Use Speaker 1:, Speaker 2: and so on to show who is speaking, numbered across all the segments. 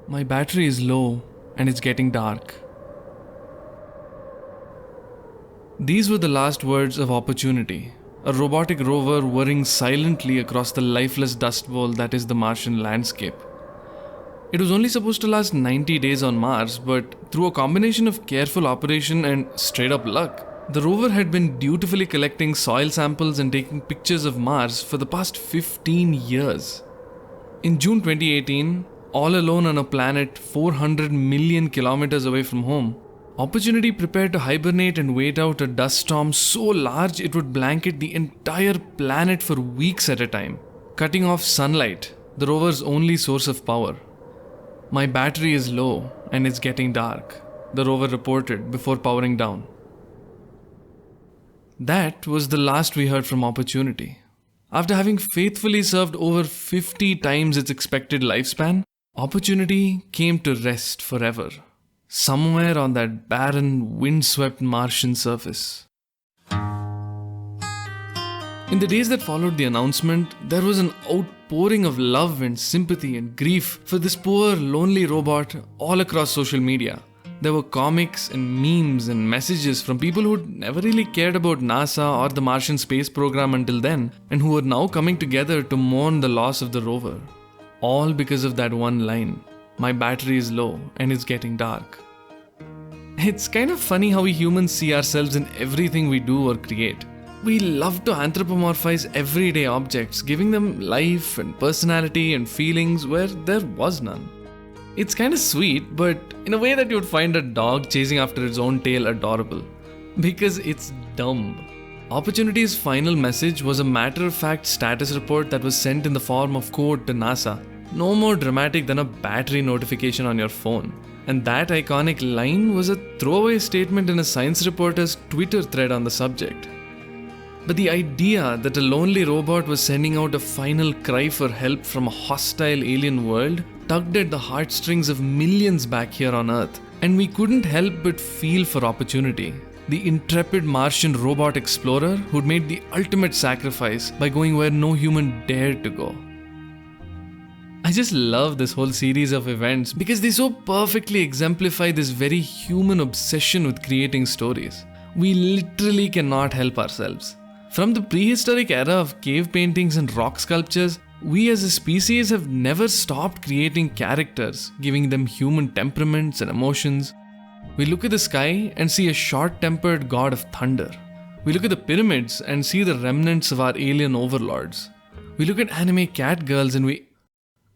Speaker 1: My battery is low and it's getting dark. These were the last words of Opportunity, a robotic rover whirring silently across the lifeless dust bowl that is the Martian landscape. It was only supposed to last 90 days on Mars, but through a combination of careful operation and straight up luck, the rover had been dutifully collecting soil samples and taking pictures of Mars for the past 15 years. In June 2018, all alone on a planet 400 million kilometers away from home, Opportunity prepared to hibernate and wait out a dust storm so large it would blanket the entire planet for weeks at a time, cutting off sunlight, the rover's only source of power. My battery is low and it's getting dark, the rover reported before powering down. That was the last we heard from Opportunity. After having faithfully served over 50 times its expected lifespan, Opportunity came to rest forever, somewhere on that barren, windswept Martian surface. In the days that followed the announcement, there was an outpouring of love and sympathy and grief for this poor, lonely robot all across social media. There were comics and memes and messages from people who'd never really cared about NASA or the Martian space program until then, and who were now coming together to mourn the loss of the rover. All because of that one line, "My battery is low and it's getting dark." It's kind of funny how we humans see ourselves in everything we do or create. We love to anthropomorphize everyday objects, giving them life and personality and feelings where there was none. It's kind of sweet, but in a way that you would find a dog chasing after its own tail adorable. Because it's dumb. Opportunity's final message was a matter-of-fact status report that was sent in the form of code to NASA. No more dramatic than a battery notification on your phone. And that iconic line was a throwaway statement in a science reporter's Twitter thread on the subject. But the idea that a lonely robot was sending out a final cry for help from a hostile alien world tugged at the heartstrings of millions back here on Earth, and we couldn't help but feel for Opportunity, the intrepid Martian robot explorer who'd made the ultimate sacrifice by going where no human dared to go. I just love this whole series of events because they so perfectly exemplify this very human obsession with creating stories. We literally cannot help ourselves. From the prehistoric era of cave paintings and rock sculptures, we as a species have never stopped creating characters, giving them human temperaments and emotions. We look at the sky and see a short-tempered god of thunder. We look at the pyramids and see the remnants of our alien overlords. We look at anime cat girls and we...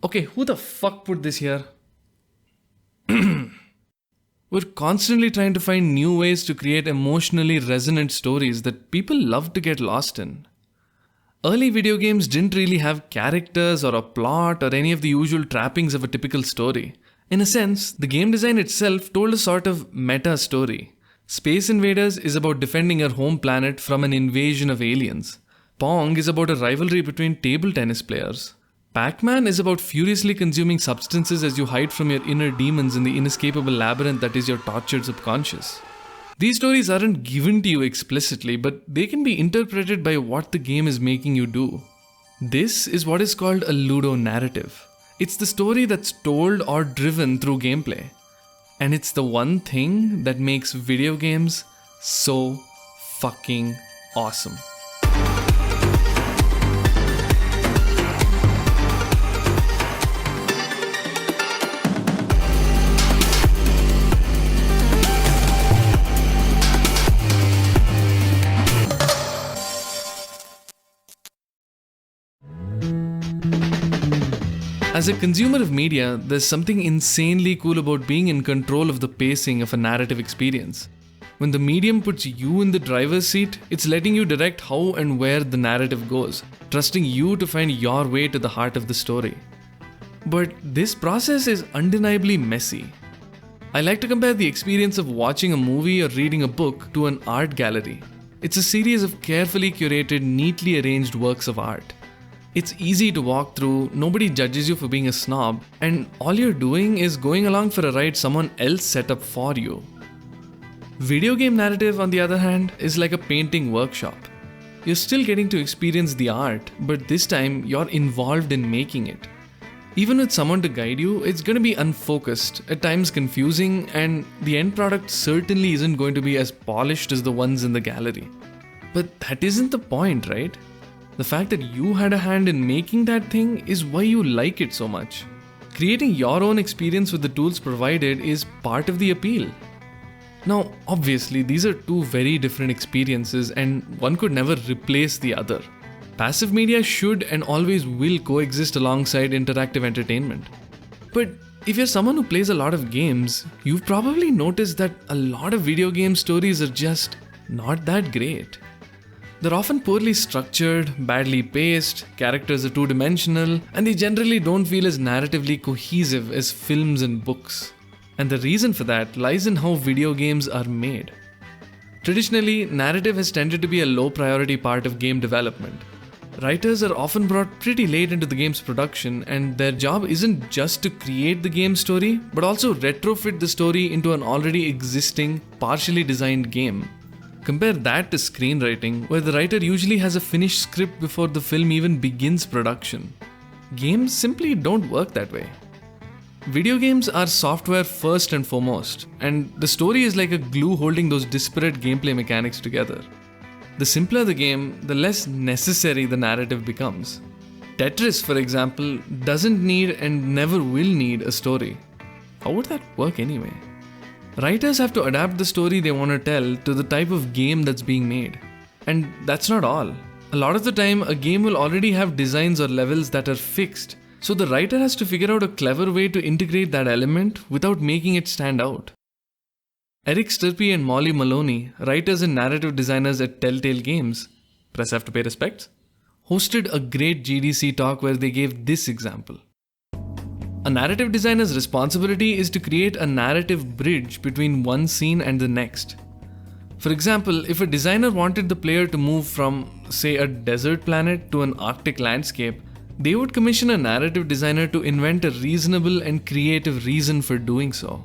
Speaker 1: Okay, who the fuck put this here? We're constantly trying to find new ways to create emotionally resonant stories that people love to get lost in. Early video games didn't really have characters or a plot or any of the usual trappings of a typical story. In a sense, the game design itself told a sort of meta story. Space Invaders is about defending your home planet from an invasion of aliens. Pong is about a rivalry between table tennis players. Pac-Man is about furiously consuming substances as you hide from your inner demons in the inescapable labyrinth that is your tortured subconscious. These stories aren't given to you explicitly, but they can be interpreted by what the game is making you do. This is what is called a ludonarrative. It's the story that's told or driven through gameplay. And it's the one thing that makes video games so fucking awesome. As a consumer of media, there's something insanely cool about being in control of the pacing of a narrative experience. When the medium puts you in the driver's seat, it's letting you direct how and where the narrative goes, trusting you to find your way to the heart of the story. But this process is undeniably messy. I like to compare the experience of watching a movie or reading a book to an art gallery. It's a series of carefully curated, neatly arranged works of art. It's easy to walk through, nobody judges you for being a snob, and all you're doing is going along for a ride someone else set up for you. Video game narrative, on the other hand, is like a painting workshop. You're still getting to experience the art, but this time you're involved in making it. Even with someone to guide you, it's going to be unfocused, at times confusing, and the end product certainly isn't going to be as polished as the ones in the gallery. But that isn't the point, right? The fact that you had a hand in making that thing is why you like it so much. Creating your own experience with the tools provided is part of the appeal. Now, obviously, these are two very different experiences and one could never replace the other. Passive media should and always will coexist alongside interactive entertainment. But if you're someone who plays a lot of games, you've probably noticed that a lot of video game stories are just not that great. They're often poorly structured, badly paced, characters are two-dimensional, and they generally don't feel as narratively cohesive as films and books. And the reason for that lies in how video games are made. Traditionally, narrative has tended to be a low-priority part of game development. Writers are often brought pretty late into the game's production, and their job isn't just to create the game story, but also retrofit the story into an already existing, partially designed game. Compare that to screenwriting, where the writer usually has a finished script before the film even begins production. Games simply don't work that way. Video games are software first and foremost, and the story is like a glue holding those disparate gameplay mechanics together. The simpler the game, the less necessary the narrative becomes. Tetris, for example, doesn't need and never will need a story. How would that work anyway? Writers have to adapt the story they want to tell to the type of game that's being made. And that's not all. A lot of the time, a game will already have designs or levels that are fixed, so the writer has to figure out a clever way to integrate that element without making it stand out. Eric Stirpe and Molly Maloney, writers and narrative designers at Telltale Games, press have to pay respects, hosted a great GDC talk where they gave this example. A narrative designer's responsibility is to create a narrative bridge between one scene and the next. For example, if a designer wanted the player to move from, say, a desert planet to an Arctic landscape, they would commission a narrative designer to invent a reasonable and creative reason for doing so.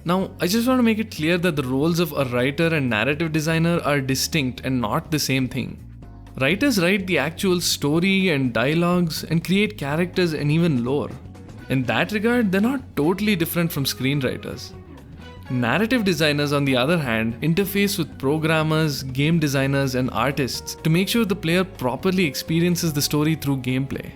Speaker 1: Now, I just want to make it clear that the roles of a writer and narrative designer are distinct and not the same thing. Writers write the actual story and dialogues and create characters and even lore. In that regard, they're not totally different from screenwriters. Narrative designers, on the other hand, interface with programmers, game designers, and artists to make sure the player properly experiences the story through gameplay.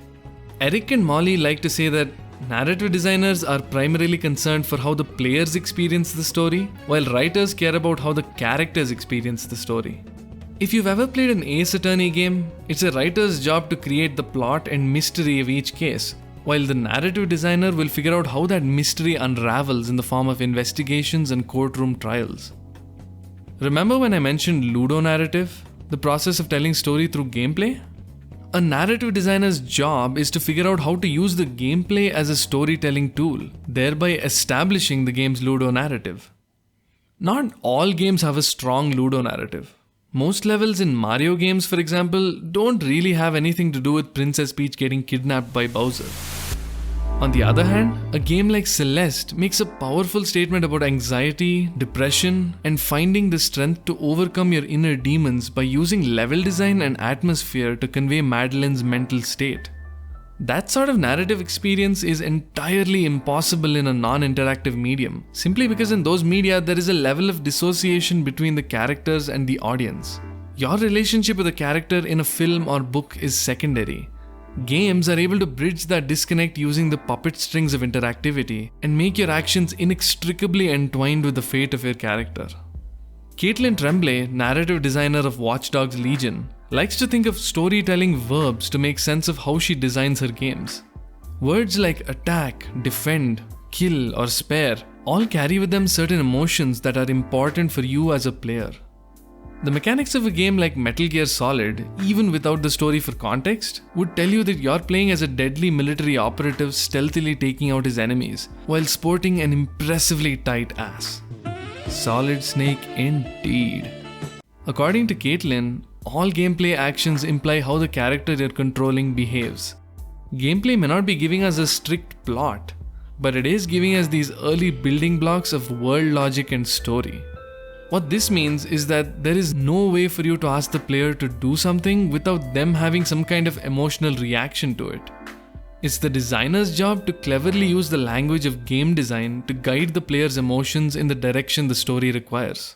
Speaker 1: Eric and Molly like to say that narrative designers are primarily concerned for how the players experience the story, while writers care about how the characters experience the story. If you've ever played an Ace Attorney game, it's a writer's job to create the plot and mystery of each case, while the narrative designer will figure out how that mystery unravels in the form of investigations and courtroom trials. Remember when I mentioned ludonarrative, the process of telling story through gameplay? A narrative designer's job is to figure out how to use the gameplay as a storytelling tool, thereby establishing the game's ludonarrative. Not all games have a strong ludonarrative. Most levels in Mario games, for example, don't really have anything to do with Princess Peach getting kidnapped by Bowser. On the other hand, a game like Celeste makes a powerful statement about anxiety, depression, and finding the strength to overcome your inner demons by using level design and atmosphere to convey Madeline's mental state. That sort of narrative experience is entirely impossible in a non-interactive medium, simply because in those media there is a level of dissociation between the characters and the audience. Your relationship with a character in a film or book is secondary. Games are able to bridge that disconnect using the puppet strings of interactivity and make your actions inextricably entwined with the fate of your character. Caitlin Tremblay, narrative designer of Watch Dogs Legion, likes to think of storytelling verbs to make sense of how she designs her games. Words like attack, defend, kill, or spare all carry with them certain emotions that are important for you as a player. The mechanics of a game like Metal Gear Solid, even without the story for context, would tell you that you're playing as a deadly military operative stealthily taking out his enemies, while sporting an impressively tight ass. Solid Snake indeed. According to Caitlin, all gameplay actions imply how the character you're controlling behaves. Gameplay may not be giving us a strict plot, but it is giving us these early building blocks of world logic and story. What this means is that there is no way for you to ask the player to do something without them having some kind of emotional reaction to it. It's the designer's job to cleverly use the language of game design to guide the player's emotions in the direction the story requires.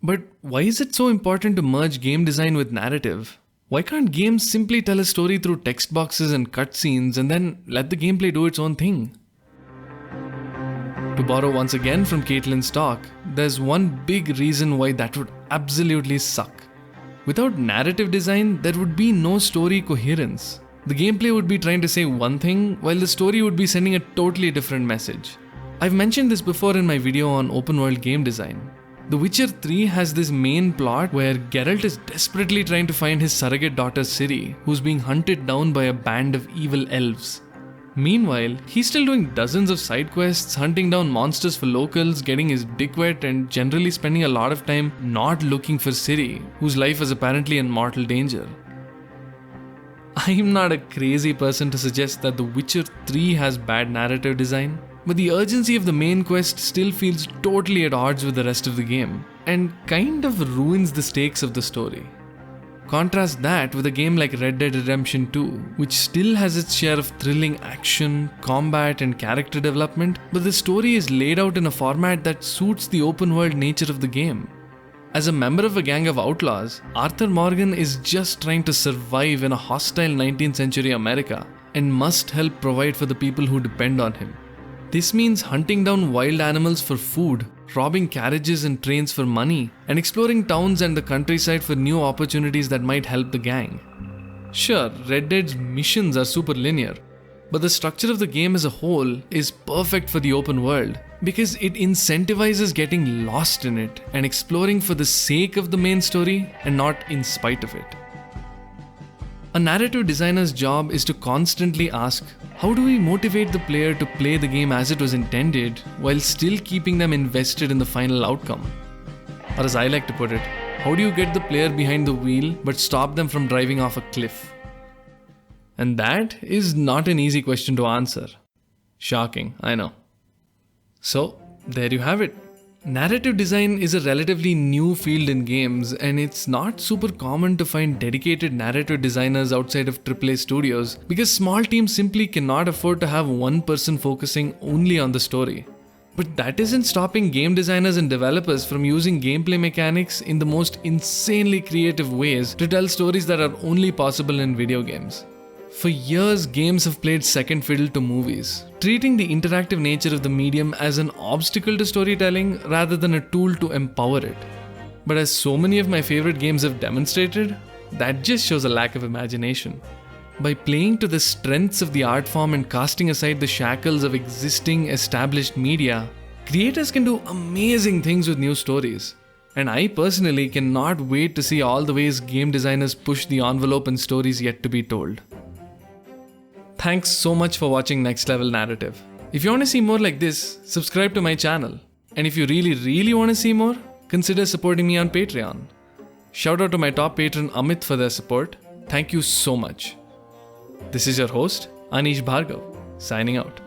Speaker 1: But why is it so important to merge game design with narrative? Why can't games simply tell a story through text boxes and cutscenes and then let the gameplay do its own thing? To borrow once again from Caitlin's talk, there's one big reason why that would absolutely suck. Without narrative design, there would be no story coherence. The gameplay would be trying to say one thing, while the story would be sending a totally different message. I've mentioned this before in my video on open world game design. The Witcher 3 has this main plot where Geralt is desperately trying to find his surrogate daughter Ciri, who's being hunted down by a band of evil elves. Meanwhile, he's still doing dozens of side quests, hunting down monsters for locals, getting his dick wet, and generally spending a lot of time not looking for Ciri, whose life is apparently in mortal danger. I'm not a crazy person to suggest that The Witcher 3 has bad narrative design, but the urgency of the main quest still feels totally at odds with the rest of the game, and kind of ruins the stakes of the story. Contrast that with a game like Red Dead Redemption 2, which still has its share of thrilling action, combat, and character development, but the story is laid out in a format that suits the open world nature of the game. As a member of a gang of outlaws, Arthur Morgan is just trying to survive in a hostile 19th century America and must help provide for the people who depend on him. This means hunting down wild animals for food, robbing carriages and trains for money, and exploring towns and the countryside for new opportunities that might help the gang. Sure, Red Dead's missions are super linear, but the structure of the game as a whole is perfect for the open world because it incentivizes getting lost in it and exploring for the sake of the main story and not in spite of it. A narrative designer's job is to constantly ask, how do we motivate the player to play the game as it was intended while still keeping them invested in the final outcome? Or as I like to put it, how do you get the player behind the wheel but stop them from driving off a cliff? And that is not an easy question to answer. Shocking, I know. So, there you have it. Narrative design is a relatively new field in games, and it's not super common to find dedicated narrative designers outside of AAA studios because small teams simply cannot afford to have one person focusing only on the story. But that isn't stopping game designers and developers from using gameplay mechanics in the most insanely creative ways to tell stories that are only possible in video games. For years, games have played second fiddle to movies, treating the interactive nature of the medium as an obstacle to storytelling rather than a tool to empower it. But as so many of my favorite games have demonstrated, that just shows a lack of imagination. By playing to the strengths of the art form and casting aside the shackles of existing established media, creators can do amazing things with new stories. And I personally cannot wait to see all the ways game designers push the envelope in stories yet to be told. Thanks so much for watching Next Level Narrative. If you want to see more like this, subscribe to my channel. And if you really want to see more, consider supporting me on Patreon. Shout out to my top patron Amit for their support. Thank you so much. This is your host, Anish Bhargav, signing out.